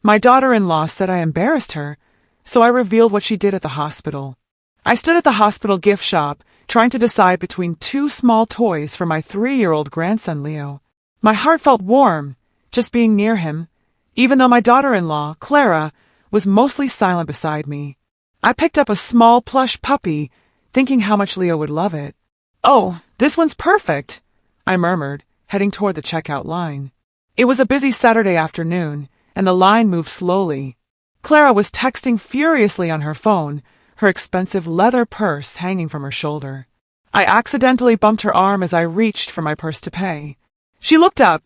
My daughter-in-law said I embarrassed her, so I revealed what she did at the hospital. I stood at the hospital gift shop, trying to decide between two small toys for my 3-year-old grandson Leo. My heart felt warm, just being near him, even though my daughter-in-law, Clara, was mostly silent beside me. I picked up a small plush puppy, thinking how much Leo would love it. "Oh, this one's perfect," I murmured, heading toward the checkout line. It was a busy Saturday afternoon, and the line moved slowly. Clara was texting furiously on her phone, her expensive leather purse hanging from her shoulder. I accidentally bumped her arm as I reached for my purse to pay. She looked up,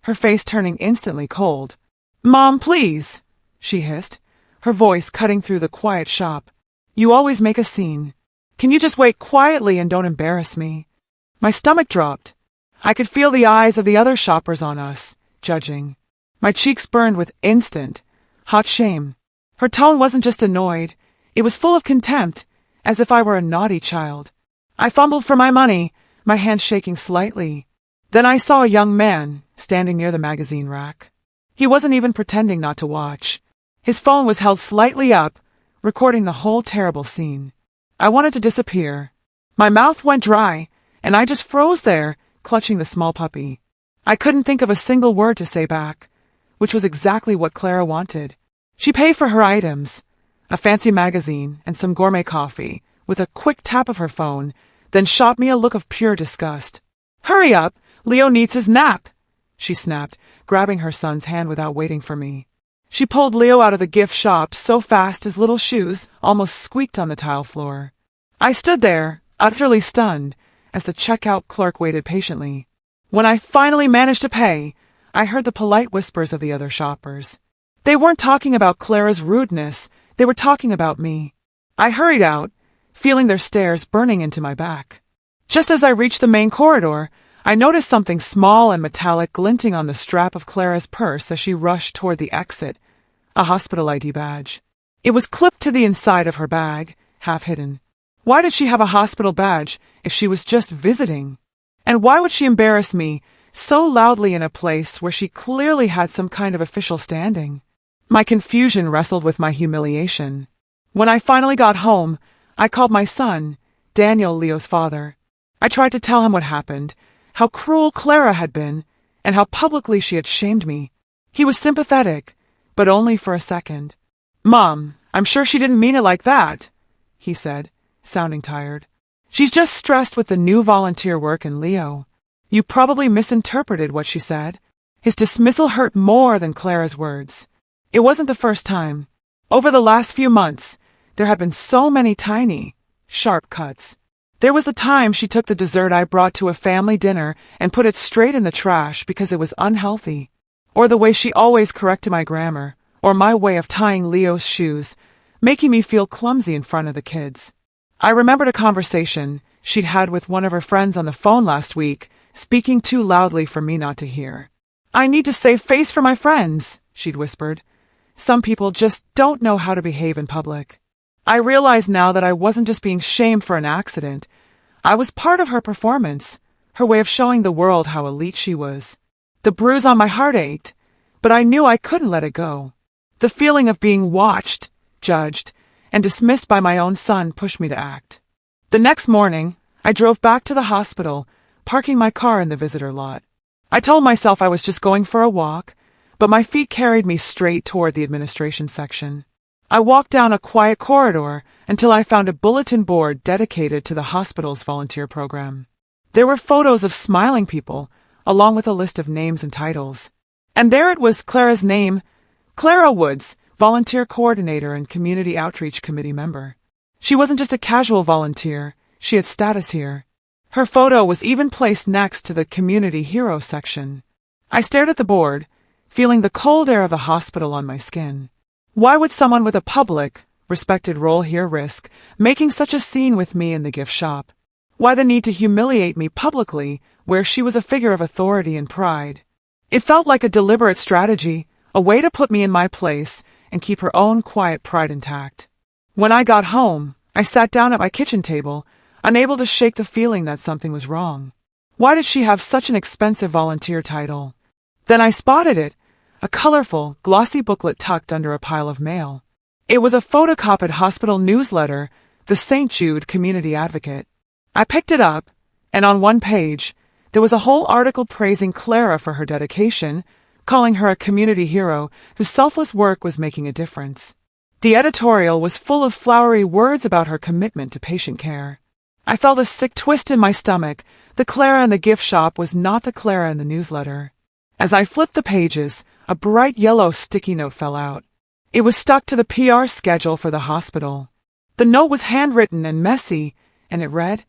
her face turning instantly cold. "Mom, please," she hissed, her voice cutting through the quiet shop. "You always make a scene. Can you just wait quietly and don't embarrass me?" My stomach dropped. I could feel the eyes of the other shoppers on us, judging. My cheeks burned with instant, hot shame. Her tone wasn't just annoyed, it was full of contempt, as if I were a naughty child. I fumbled for my money, my hand shaking slightly. Then I saw a young man standing near the magazine rack. He wasn't even pretending not to watch. His phone was held slightly up, recording the whole terrible scene. I wanted to disappear. My mouth went dry, and I just froze there, clutching the small puppy. I couldn't think of a single word to say back, which was exactly what Clara wanted. She paid for her items, a fancy magazine and some gourmet coffee, with a quick tap of her phone, then shot me a look of pure disgust. "Hurry up! Leo needs his nap!" she snapped, grabbing her son's hand without waiting for me. She pulled Leo out of the gift shop so fast his little shoes almost squeaked on the tile floor. I stood there, utterly stunned, as the checkout clerk waited patiently. When I finally managed to pay, I heard the polite whispers of the other shoppers. They weren't talking about Clara's rudeness, they were talking about me. I hurried out, feeling their stares burning into my back. Just as I reached the main corridor, I noticed something small and metallic glinting on the strap of Clara's purse as she rushed toward the exit, a hospital ID badge. It was clipped to the inside of her bag, half hidden. Why did she have a hospital badge if she was just visiting? And why would she embarrass me so loudly in a place where she clearly had some kind of official standing? My confusion wrestled with my humiliation. When I finally got home, I called my son, Daniel, Leo's father. I tried to tell him what happened, how cruel Clara had been, and how publicly she had shamed me. He was sympathetic, but only for a second. "Mom, I'm sure she didn't mean it like that," he said, sounding tired. "She's just stressed with the new volunteer work and Leo. You probably misinterpreted what she said." His dismissal hurt more than Clara's words. It wasn't the first time. Over the last few months, there had been so many tiny, sharp cuts. There was the time she took the dessert I brought to a family dinner and put it straight in the trash because it was unhealthy. Or the way she always corrected my grammar, or my way of tying Leo's shoes, making me feel clumsy in front of the kids. I remembered a conversation she'd had with one of her friends on the phone last week, speaking too loudly for me not to hear. "I need to save face for my friends," she'd whispered. "Some people just don't know how to behave in public." I realized now that I wasn't just being shamed for an accident. I was part of her performance, her way of showing the world how elite she was. The bruise on my heart ached, but I knew I couldn't let it go. The feeling of being watched, judged, and dismissed by my own son pushed me to act. The next morning, I drove back to the hospital, parking my car in the visitor lot. I told myself I was just going for a walk, but my feet carried me straight toward the administration section. I walked down a quiet corridor until I found a bulletin board dedicated to the hospital's volunteer program. There were photos of smiling people, along with a list of names and titles. And there it was, Clara's name, Clara Woods, volunteer coordinator and community outreach committee member. She wasn't just a casual volunteer, she had status here. Her photo was even placed next to the community hero section. I stared at the board, feeling the cold air of the hospital on my skin. Why would someone with a public, respected role here risk making such a scene with me in the gift shop? Why the need to humiliate me publicly where she was a figure of authority and pride? It felt like a deliberate strategy, a way to put me in my place and keep her own quiet pride intact. When I got home, I sat down at my kitchen table, unable to shake the feeling that something was wrong. Why did she have such an expensive volunteer title? Then I spotted it, a colorful, glossy booklet tucked under a pile of mail. It was a photocopied hospital newsletter, the St. Jude Community Advocate. I picked it up, and on one page, there was a whole article praising Clara for her dedication, calling her a community hero whose selfless work was making a difference. The editorial was full of flowery words about her commitment to patient care. I felt a sick twist in my stomach. The Clara in the gift shop was not the Clara in the newsletter. As I flipped the pages, a bright yellow sticky note fell out. It was stuck to the PR schedule for the hospital. The note was handwritten and messy, and it read,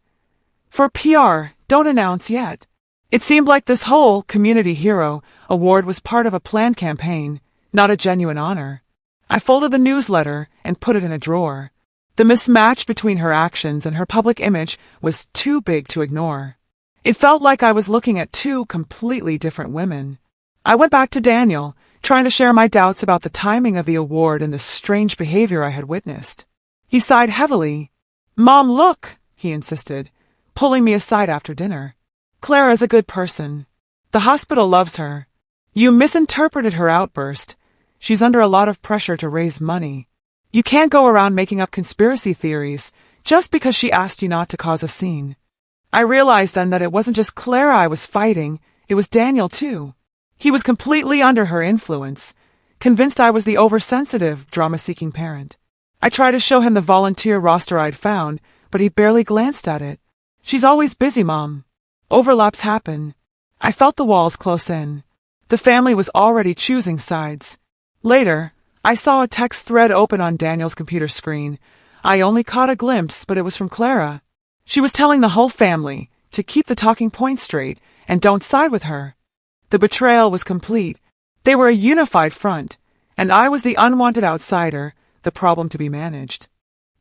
"For PR, don't announce yet." It seemed like this whole Community Hero award was part of a planned campaign, not a genuine honor. I folded the newsletter and put it in a drawer. The mismatch between her actions and her public image was too big to ignore. It felt like I was looking at two completely different women. I went back to Daniel, trying to share my doubts about the timing of the award and the strange behavior I had witnessed. He sighed heavily. "Mom, look," he insisted, pulling me aside after dinner. "Clara is a good person. The hospital loves her. You misinterpreted her outburst. She's under a lot of pressure to raise money. You can't go around making up conspiracy theories just because she asked you not to cause a scene." I realized then that it wasn't just Clara I was fighting, it was Daniel too. He was completely under her influence, convinced I was the oversensitive, drama-seeking parent. I tried to show him the volunteer roster I'd found, but he barely glanced at it. "She's always busy, Mom. Overlaps happen." I felt the walls close in. The family was already choosing sides. Later, I saw a text thread open on Daniel's computer screen. I only caught a glimpse, but it was from Clara. She was telling the whole family to keep the talking points straight and don't side with her. The betrayal was complete. They were a unified front, and I was the unwanted outsider, the problem to be managed.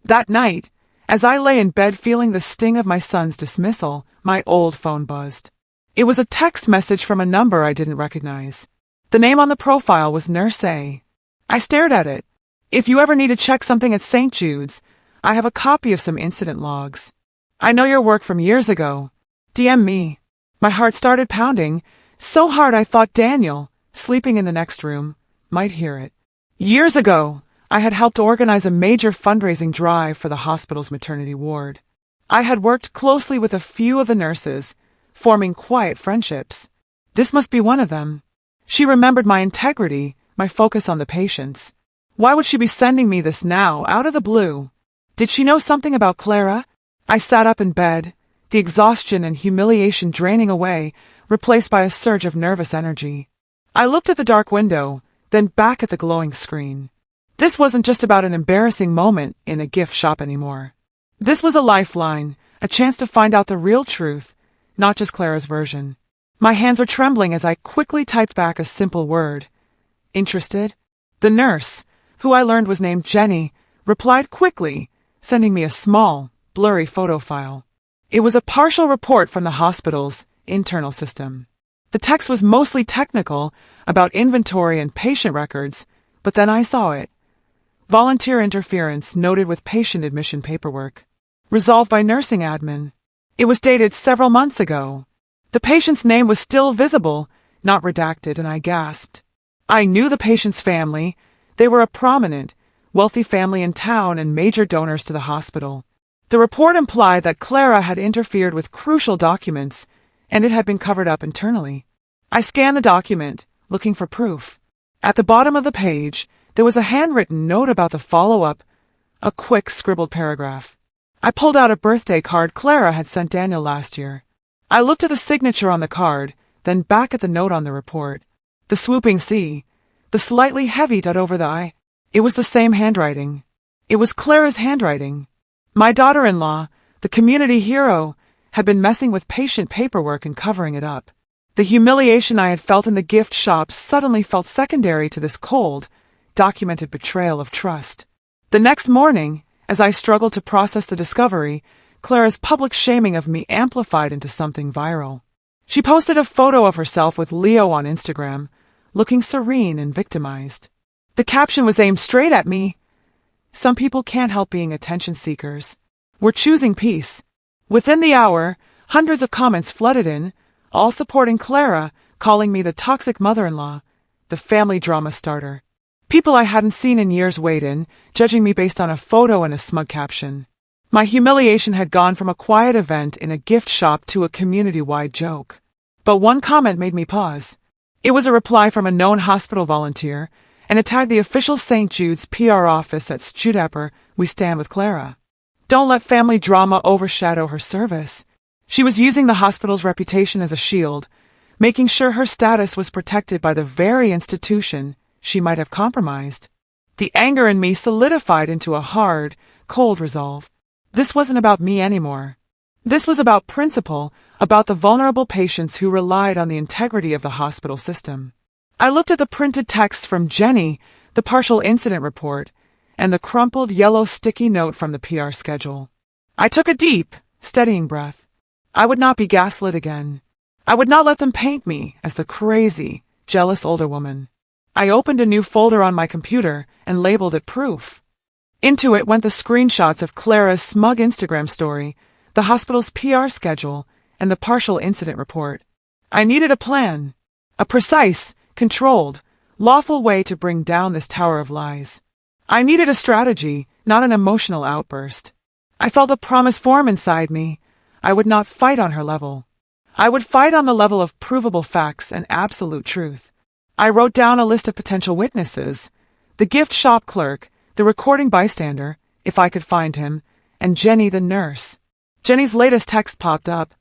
That night, as I lay in bed feeling the sting of my son's dismissal, my old phone buzzed. It was a text message from a number I didn't recognize. The name on the profile was Nurse A. I stared at it. "If you ever need to check something at St. Jude's, I have a copy of some incident logs. I know your work from years ago. DM me." My heart started pounding, so hard I thought Daniel, sleeping in the next room, might hear it. Years ago, I had helped organize a major fundraising drive for the hospital's maternity ward. I had worked closely with a few of the nurses, forming quiet friendships. This must be one of them. She remembered my integrity, my focus on the patients. Why would she be sending me this now, out of the blue? Did she know something about Clara? I sat up in bed, the exhaustion and humiliation draining away, replaced by a surge of nervous energy. I looked at the dark window, then back at the glowing screen. This wasn't just about an embarrassing moment in a gift shop anymore. This was a lifeline, a chance to find out the real truth, not just Clara's version. My hands were trembling as I quickly typed back a simple word. "Interested?" The nurse, who I learned was named Jenny, replied quickly, sending me a small, blurry photo file. It was a partial report from the hospital's internal system. The text was mostly technical, about inventory and patient records, but then I saw it. Volunteer interference noted with patient admission paperwork. Resolved by nursing admin. It was dated several months ago. The patient's name was still visible, not redacted, and I gasped. I knew the patient's family. They were a prominent, wealthy family in town and major donors to the hospital. The report implied that Clara had interfered with crucial documents, and it had been covered up internally. I scanned the document, looking for proof. At the bottom of the page, there was a handwritten note about the follow-up, a quick scribbled paragraph. I pulled out a birthday card Clara had sent Daniel last year. I looked at the signature on the card, then back at the note on the report. The swooping C, the slightly heavy dot over the I. It was the same handwriting. It was Clara's handwriting. My daughter-in-law, the community hero, had been messing with patient paperwork and covering it up. The humiliation I had felt in the gift shop suddenly felt secondary to this cold, documented betrayal of trust. The next morning, as I struggled to process the discovery, Clara's public shaming of me amplified into something viral. She posted a photo of herself with Leo on Instagram, looking serene and victimized. The caption was aimed straight at me. "Some people can't help being attention seekers. We're choosing peace." Within the hour, hundreds of comments flooded in, all supporting Clara, calling me the toxic mother-in-law, the family drama starter. People I hadn't seen in years weighed in, judging me based on a photo and a smug caption. My humiliation had gone from a quiet event in a gift shop to a community-wide joke. But one comment made me pause. It was a reply from a known hospital volunteer, and it tagged the official St. Jude's PR office at Studepper. We stand with Clara. Don't let family drama overshadow her service. She was using the hospital's reputation as a shield, making sure her status was protected by the very institution she might have compromised. The anger in me solidified into a hard, cold resolve. This wasn't about me anymore. This was about principle, about the vulnerable patients who relied on the integrity of the hospital system. I looked at the printed text from Jenny, the partial incident report, and the crumpled yellow sticky note from the PR schedule. I took a deep, steadying breath. I would not be gaslit again. I would not let them paint me as the crazy, jealous older woman. I opened a new folder on my computer and labeled it proof. Into it went the screenshots of Clara's smug Instagram story, the hospital's PR schedule, and the partial incident report. I needed a plan, a precise, controlled, lawful way to bring down this tower of lies. I needed a strategy, not an emotional outburst. I felt a promise form inside me. I would not fight on her level. I would fight on the level of provable facts and absolute truth. I wrote down a list of potential witnesses, the gift shop clerk, the recording bystander, if I could find him, and Jenny the nurse. Jenny's latest text popped up.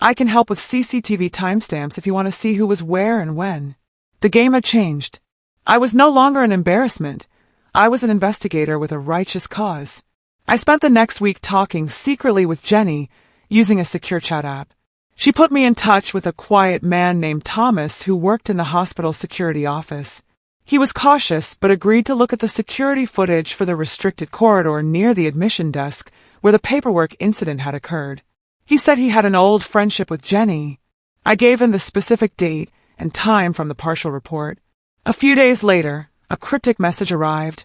I can help with CCTV timestamps if you want to see who was where and when. The game had changed. I was no longer an embarrassment. I was an investigator with a righteous cause. I spent the next week talking secretly with Jenny, using a secure chat app. She put me in touch with a quiet man named Thomas who worked in the hospital security office. He was cautious but agreed to look at the security footage for the restricted corridor near the admission desk where the paperwork incident had occurred. He said he had an old friendship with Jenny. I gave him the specific date and time from the partial report. A few days later, a cryptic message arrived,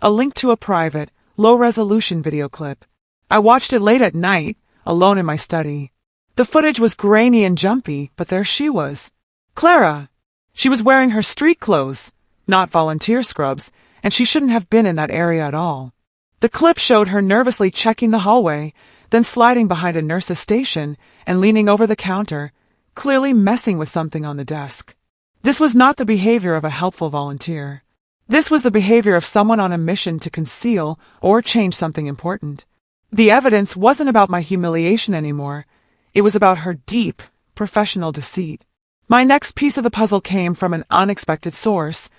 a link to a private, low-resolution video clip. I watched it late at night, alone in my study. The footage was grainy and jumpy, but there she was. Clara! She was wearing her street clothes, not volunteer scrubs, and she shouldn't have been in that area at all. The clip showed her nervously checking the hallway, then sliding behind a nurse's station and leaning over the counter, clearly messing with something on the desk. This was not the behavior of a helpful volunteer. This was the behavior of someone on a mission to conceal or change something important. The evidence wasn't about my humiliation anymore. It was about her deep, professional deceit. My next piece of the puzzle came from an unexpected source,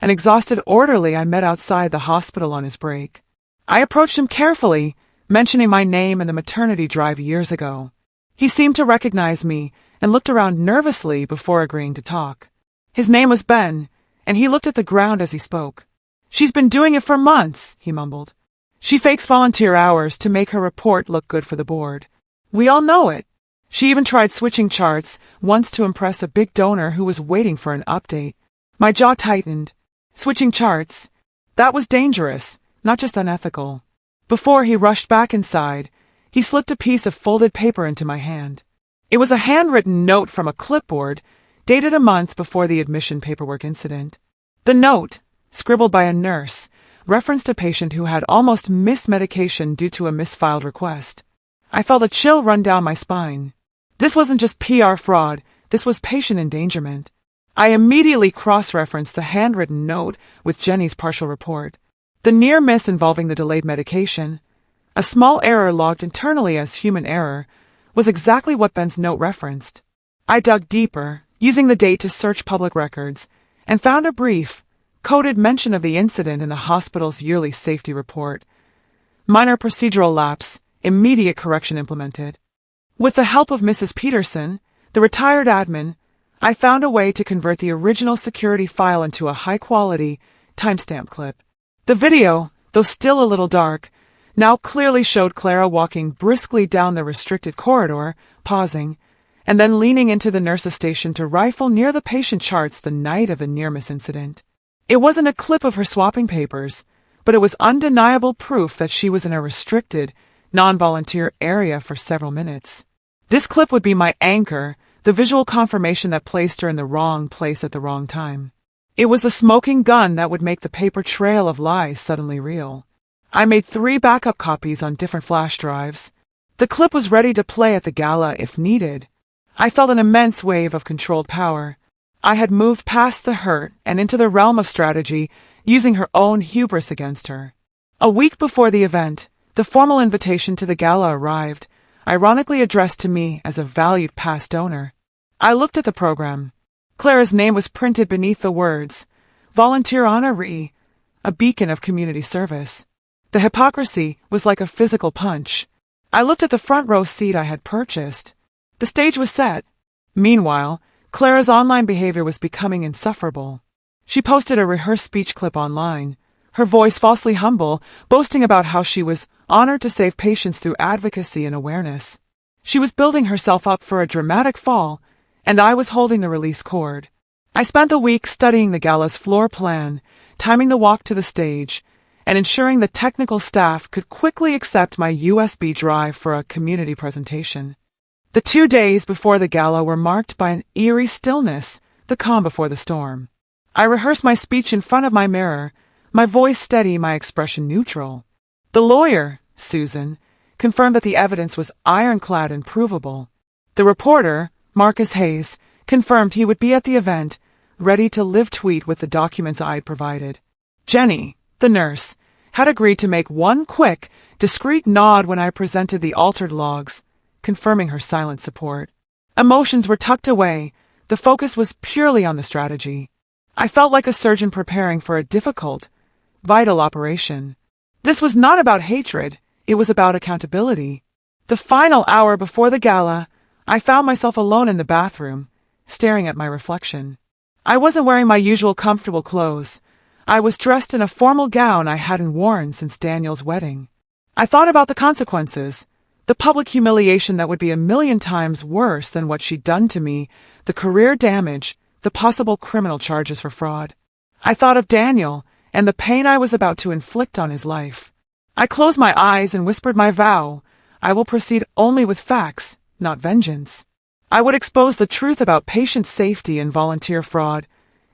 an exhausted orderly I met outside the hospital on his break. I approached him carefully, mentioning my name and the maternity drive years ago. He seemed to recognize me and looked around nervously before agreeing to talk. His name was Ben, and he looked at the ground as he spoke. "She's been doing it for months," he mumbled. "She fakes volunteer hours to make her report look good for the board. We all know it. She even tried switching charts once to impress a big donor who was waiting for an update." My jaw tightened. Switching charts? That was dangerous, not just unethical. Before he rushed back inside, he slipped a piece of folded paper into my hand. It was a handwritten note from a clipboard, dated a month before the admission paperwork incident. The note, scribbled by a nurse, referenced a patient who had almost missed medication due to a misfiled request. I felt a chill run down my spine. This wasn't just PR fraud, this was patient endangerment. I immediately cross-referenced the handwritten note with Jenny's partial report. The near miss involving the delayed medication, a small error logged internally as human error, was exactly what Ben's note referenced. I dug deeper, using the date to search public records, and found a brief, coded mention of the incident in the hospital's yearly safety report. Minor procedural lapse, immediate correction implemented. With the help of Mrs. Peterson, the retired admin, I found a way to convert the original security file into a high-quality, timestamp clip. The video, though still a little dark, now clearly showed Clara walking briskly down the restricted corridor, pausing, and then leaning into the nurse's station to rifle near the patient charts the night of the near-miss incident. It wasn't a clip of her swapping papers, but it was undeniable proof that she was in a restricted, non-volunteer area for several minutes. This clip would be my anchor, the visual confirmation that placed her in the wrong place at the wrong time. It was the smoking gun that would make the paper trail of lies suddenly real. I made 3 backup copies on different flash drives. The clip was ready to play at the gala if needed. I felt an immense wave of controlled power. I had moved past the hurt and into the realm of strategy, using her own hubris against her. A week before the event, the formal invitation to the gala arrived, ironically addressed to me as a valued past donor. I looked at the program. Clara's name was printed beneath the words, Volunteer Honoree, a beacon of community service. The hypocrisy was like a physical punch. I looked at the front row seat I had purchased. The stage was set. Meanwhile, Clara's online behavior was becoming insufferable. She posted a rehearsed speech clip online, her voice falsely humble, boasting about how she was honored to save patients through advocacy and awareness. She was building herself up for a dramatic fall, and I was holding the release cord. I spent the week studying the gala's floor plan, timing the walk to the stage, and ensuring the technical staff could quickly accept my USB drive for a community presentation. The 2 days before the gala were marked by an eerie stillness, the calm before the storm. I rehearsed my speech in front of my mirror, my voice steady, my expression neutral. The lawyer, Susan, confirmed that the evidence was ironclad and provable. The reporter, Marcus Hayes, confirmed he would be at the event, ready to live tweet with the documents I'd provided. Jenny, the nurse, had agreed to make one quick, discreet nod when I presented the altered logs, confirming her silent support. Emotions were tucked away. The focus was purely on the strategy. I felt like a surgeon preparing for a difficult, vital operation. This was not about hatred, it was about accountability. The final hour before the gala, I found myself alone in the bathroom, staring at my reflection. I wasn't wearing my usual comfortable clothes. I was dressed in a formal gown I hadn't worn since Daniel's wedding. I thought about the consequences, the public humiliation that would be 1,000,000 times worse than what she'd done to me, the career damage, the possible criminal charges for fraud. I thought of Daniel and the pain I was about to inflict on his life. I closed my eyes and whispered my vow. I will proceed only with facts, not vengeance. I would expose the truth about patient safety and volunteer fraud,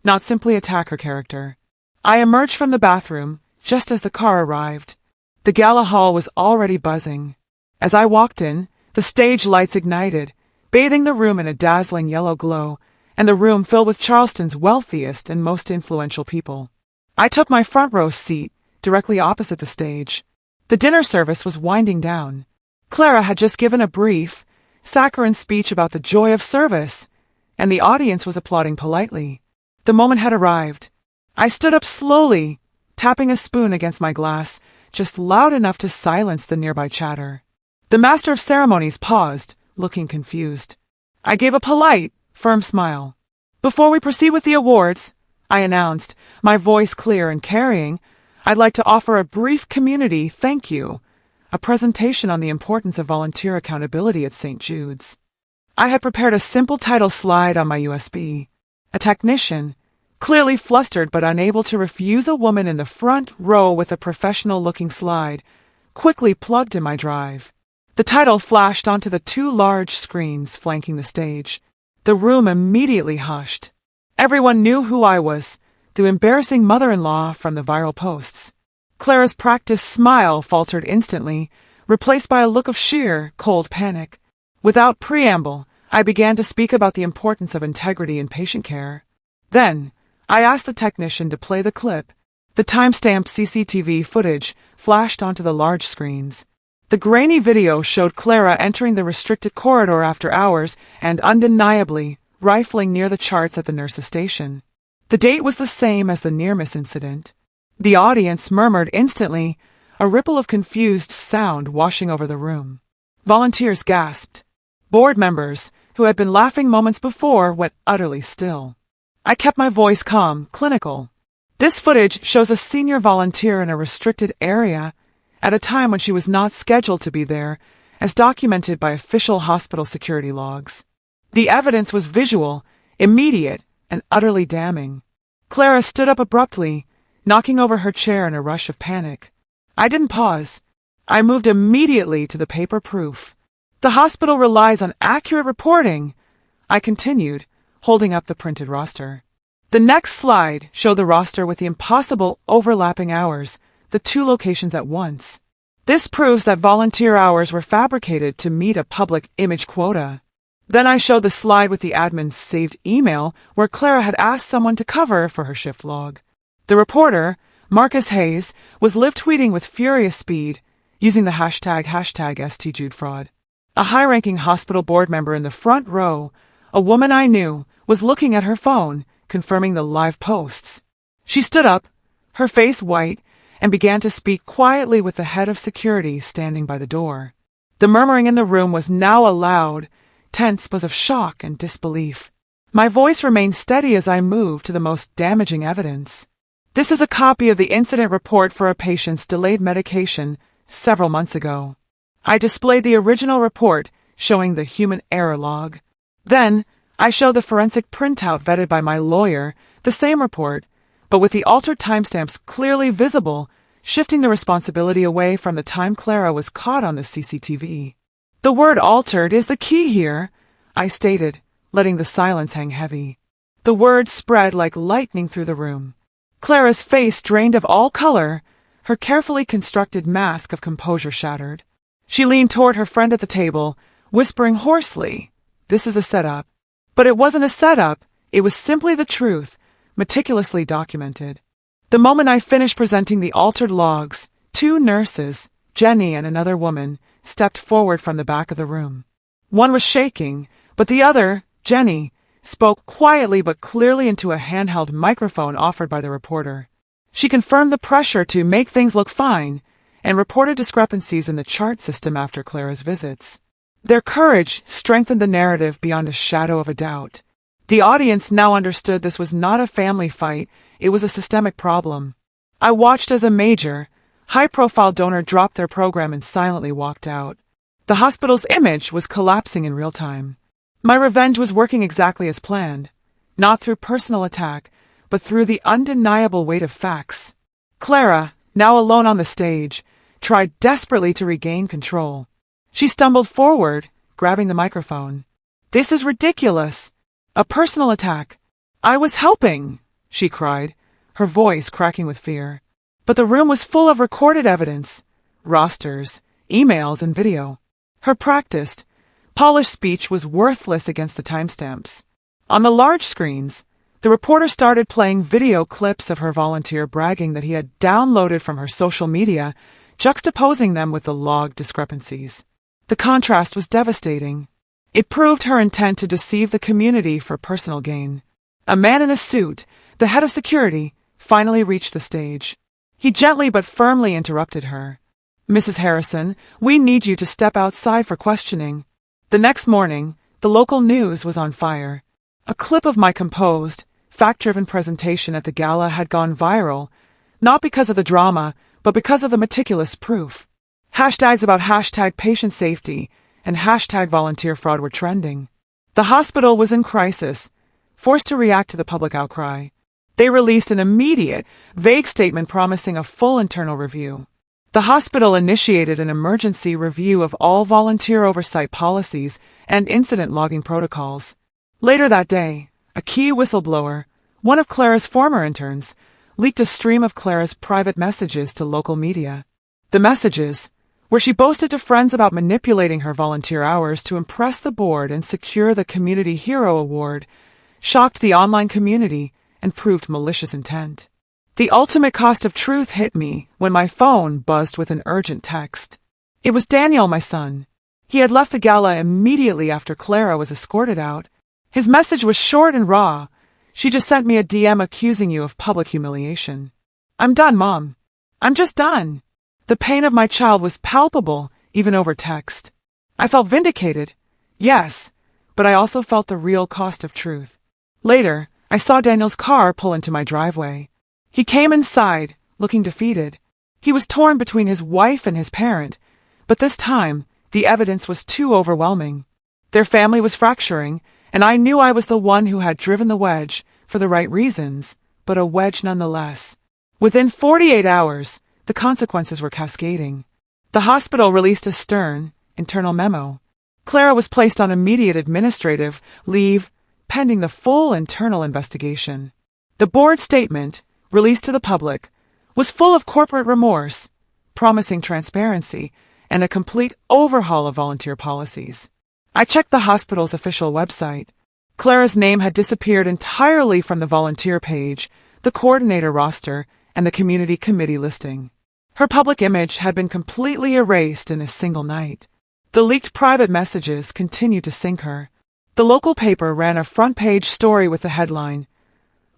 not simply attack her character. I emerged from the bathroom just as the car arrived. The gala hall was already buzzing. As I walked in, the stage lights ignited, bathing the room in a dazzling yellow glow, and the room filled with Charleston's wealthiest and most influential people. I took my front row seat, directly opposite the stage. The dinner service was winding down. Clara had just given a brief, saccharine speech about the joy of service, and the audience was applauding politely. The moment had arrived. I stood up slowly, tapping a spoon against my glass, just loud enough to silence the nearby chatter. The master of ceremonies paused, looking confused. I gave a polite, firm smile. "Before we proceed with the awards," I announced, my voice clear and carrying, "I'd like to offer a brief community thank you, a presentation on the importance of volunteer accountability at St. Jude's." I had prepared a simple title slide on my USB. A technician, clearly flustered but unable to refuse a woman in the front row with a professional-looking slide, quickly plugged in my drive. The title flashed onto the 2 large screens flanking the stage. The room immediately hushed. Everyone knew who I was, the embarrassing mother-in-law from the viral posts. Clara's practiced smile faltered instantly, replaced by a look of sheer, cold panic. Without preamble, I began to speak about the importance of integrity in patient care. Then, I asked the technician to play the clip. The time-stamped CCTV footage flashed onto the large screens. The grainy video showed Clara entering the restricted corridor after hours and undeniably rifling near the charts at the nurse's station. The date was the same as the near-miss incident. The audience murmured instantly, a ripple of confused sound washing over the room. Volunteers gasped. Board members, who had been laughing moments before, went utterly still. I kept my voice calm, clinical. This footage shows a senior volunteer in a restricted area at a time when she was not scheduled to be there, as documented by official hospital security logs. The evidence was visual, immediate, and utterly damning. Clara stood up abruptly, knocking over her chair in a rush of panic. I didn't pause. I moved immediately to the paper proof. "The hospital relies on accurate reporting," I continued, holding up the printed roster. The next slide showed the roster with the impossible overlapping hours, the 2 locations at once. This proves that volunteer hours were fabricated to meet a public image quota. Then I showed the slide with the admin's saved email where Clara had asked someone to cover for her shift log. The reporter, Marcus Hayes, was live tweeting with furious speed, using the hashtag #STJudeFraud. A high-ranking hospital board member in the front row, a woman I knew, was looking at her phone, confirming the live posts. She stood up, her face white, and began to speak quietly with the head of security standing by the door. The murmuring in the room was now a loud, tense buzz of shock and disbelief. My voice remained steady as I moved to the most damaging evidence. This is a copy of the incident report for a patient's delayed medication several months ago. I displayed the original report showing the human error log. Then, I showed the forensic printout vetted by my lawyer, the same report, but with the altered timestamps clearly visible, shifting the responsibility away from the time Clara was caught on the CCTV. The word altered is the key here, I stated, letting the silence hang heavy. The words spread like lightning through the room. Clara's face drained of all color, her carefully constructed mask of composure shattered. She leaned toward her friend at the table, whispering hoarsely, "This is a setup." But it wasn't a setup, it was simply the truth, meticulously documented. The moment I finished presenting the altered logs, 2 nurses, Jenny and another woman, stepped forward from the back of the room. One was shaking, but the other, Jenny, spoke quietly but clearly into a handheld microphone offered by the reporter. She confirmed the pressure to make things look fine and reported discrepancies in the chart system after Clara's visits. Their courage strengthened the narrative beyond a shadow of a doubt. The audience now understood this was not a family fight, it was a systemic problem. I watched as a major, high-profile donor dropped their program and silently walked out. The hospital's image was collapsing in real time. My revenge was working exactly as planned, not through personal attack, but through the undeniable weight of facts. Clara, now alone on the stage, tried desperately to regain control. She stumbled forward, grabbing the microphone. "This is ridiculous! A personal attack! I was helping!" she cried, her voice cracking with fear. But the room was full of recorded evidence, rosters, emails, and video. Her practiced, polished speech was worthless against the timestamps. On the large screens, the reporter started playing video clips of her volunteer bragging that he had downloaded from her social media, juxtaposing them with the log discrepancies. The contrast was devastating. It proved her intent to deceive the community for personal gain. A man in a suit, the head of security, finally reached the stage. He gently but firmly interrupted her. "Mrs. Harrison, we need you to step outside for questioning." The next morning, the local news was on fire. A clip of my composed, fact-driven presentation at the gala had gone viral, not because of the drama, but because of the meticulous proof. Hashtags about #patient safety and #volunteer fraud were trending. The hospital was in crisis, forced to react to the public outcry. They released an immediate, vague statement promising a full internal review. The hospital initiated an emergency review of all volunteer oversight policies and incident logging protocols. Later that day, a key whistleblower, one of Clara's former interns, leaked a stream of Clara's private messages to local media. The messages, where she boasted to friends about manipulating her volunteer hours to impress the board and secure the Community Hero Award, shocked the online community and proved malicious intent. The ultimate cost of truth hit me when my phone buzzed with an urgent text. It was Daniel, my son. He had left the gala immediately after Clara was escorted out. His message was short and raw. "She just sent me a DM accusing you of public humiliation." "I'm done, Mom. I'm just done." The pain of my child was palpable, even over text. I felt vindicated, yes, but I also felt the real cost of truth. Later, I saw Daniel's car pull into my driveway. He came inside, looking defeated. He was torn between his wife and his parent, but this time, the evidence was too overwhelming. Their family was fracturing, and I knew I was the one who had driven the wedge, for the right reasons, but a wedge nonetheless. Within 48 hours, the consequences were cascading. The hospital released a stern, internal memo. Clara was placed on immediate administrative leave, pending the full internal investigation. The board statement, released to the public, was full of corporate remorse, promising transparency, and a complete overhaul of volunteer policies. I checked the hospital's official website. Clara's name had disappeared entirely from the volunteer page, the coordinator roster, and the community committee listing. Her public image had been completely erased in a single night. The leaked private messages continued to sink her. The local paper ran a front-page story with the headline,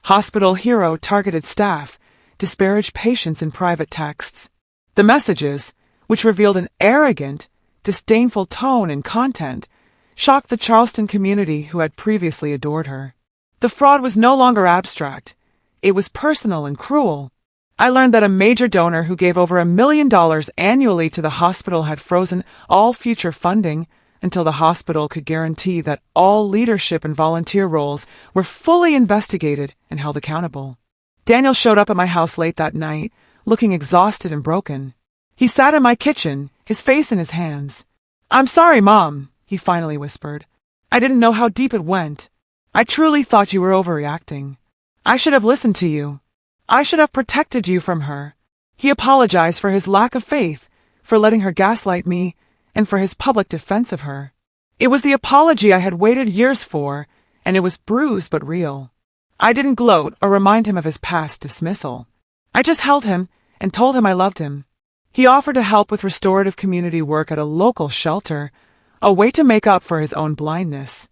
"Hospital Hero Targeted Staff, Disparaged Patients in Private Texts." The messages, which revealed an arrogant, disdainful tone and content, shocked the Charleston community who had previously adored her. The fraud was no longer abstract. It was personal and cruel. I learned that a major donor who gave over $1 million annually to the hospital had frozen all future funding until the hospital could guarantee that all leadership and volunteer roles were fully investigated and held accountable. Daniel showed up at my house late that night, looking exhausted and broken. He sat in my kitchen, his face in his hands. "I'm sorry, Mom," he finally whispered. "I didn't know how deep it went. I truly thought you were overreacting. I should have listened to you. I should have protected you from her." He apologized for his lack of faith, for letting her gaslight me, and for his public defense of her. It was the apology I had waited years for, and it was bruised but real. I didn't gloat or remind him of his past dismissal. I just held him and told him I loved him. He offered to help with restorative community work at a local shelter, a way to make up for his own blindness.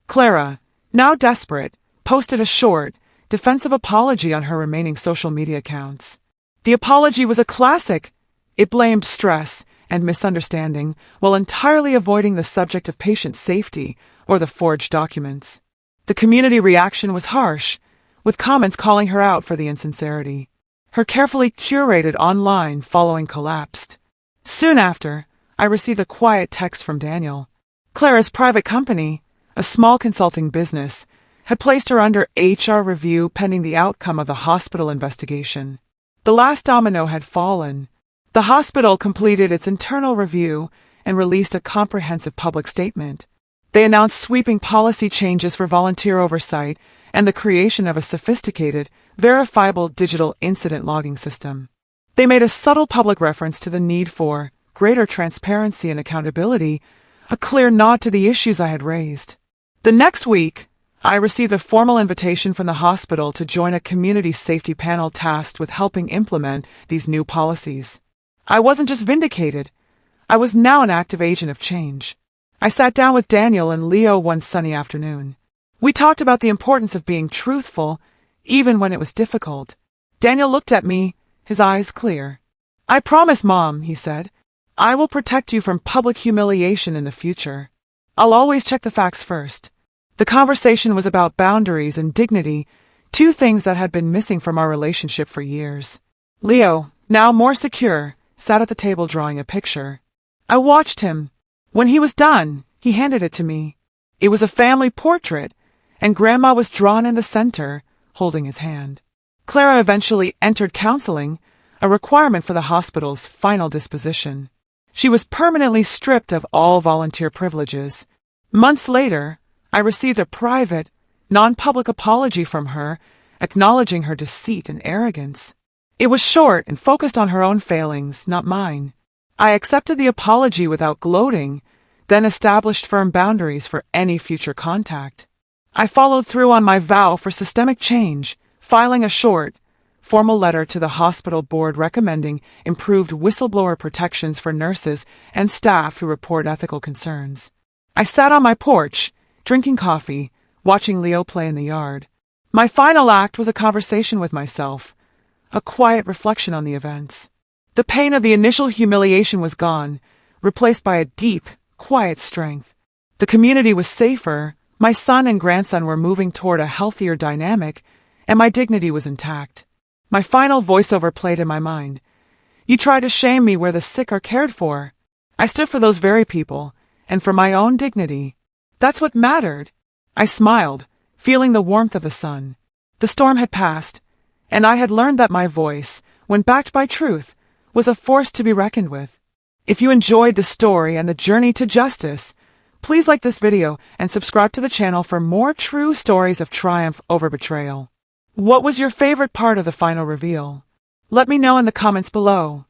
Clara, now desperate, posted a short, defensive apology on her remaining social media accounts. The apology was a classic. It blamed stress and misunderstanding while entirely avoiding the subject of patient safety or the forged documents. The community reaction was harsh, with comments calling her out for the insincerity. Her carefully curated online following collapsed. Soon after, I received a quiet text from Daniel. Clara's private company, a small consulting business, had placed her under HR review pending the outcome of the hospital investigation. The last domino had fallen. The hospital completed its internal review and released a comprehensive public statement. They announced sweeping policy changes for volunteer oversight and the creation of a sophisticated, verifiable digital incident logging system. They made a subtle public reference to the need for greater transparency and accountability, a clear nod to the issues I had raised. The next week, I received a formal invitation from the hospital to join a community safety panel tasked with helping implement these new policies. I wasn't just vindicated, I was now an active agent of change. I sat down with Daniel and Leo one sunny afternoon. We talked about the importance of being truthful, even when it was difficult. Daniel looked at me, his eyes clear. "I promise, Mom," he said, "I will protect you from public humiliation in the future. I'll always check the facts first." The conversation was about boundaries and dignity, two things that had been missing from our relationship for years. Leo, now more secure, sat at the table drawing a picture. I watched him. When he was done, he handed it to me. It was a family portrait, and Grandma was drawn in the center, holding his hand. Clara eventually entered counseling, a requirement for the hospital's final disposition. She was permanently stripped of all volunteer privileges. Months later, I received a private, non-public apology from her, acknowledging her deceit and arrogance. It was short and focused on her own failings, not mine. I accepted the apology without gloating, then established firm boundaries for any future contact. I followed through on my vow for systemic change, filing a short, formal letter to the hospital board recommending improved whistleblower protections for nurses and staff who report ethical concerns. I sat on my porch, drinking coffee, watching Leo play in the yard. My final act was a conversation with myself, a quiet reflection on the events. The pain of the initial humiliation was gone, replaced by a deep, quiet strength. The community was safer, my son and grandson were moving toward a healthier dynamic, and my dignity was intact. My final voiceover played in my mind. "You try to shame me where the sick are cared for." I stood for those very people, and for my own dignity. That's what mattered. I smiled, feeling the warmth of the sun. The storm had passed, and I had learned that my voice, when backed by truth, was a force to be reckoned with. If you enjoyed the story and the journey to justice, please like this video and subscribe to the channel for more true stories of triumph over betrayal. What was your favorite part of the final reveal? Let me know in the comments below.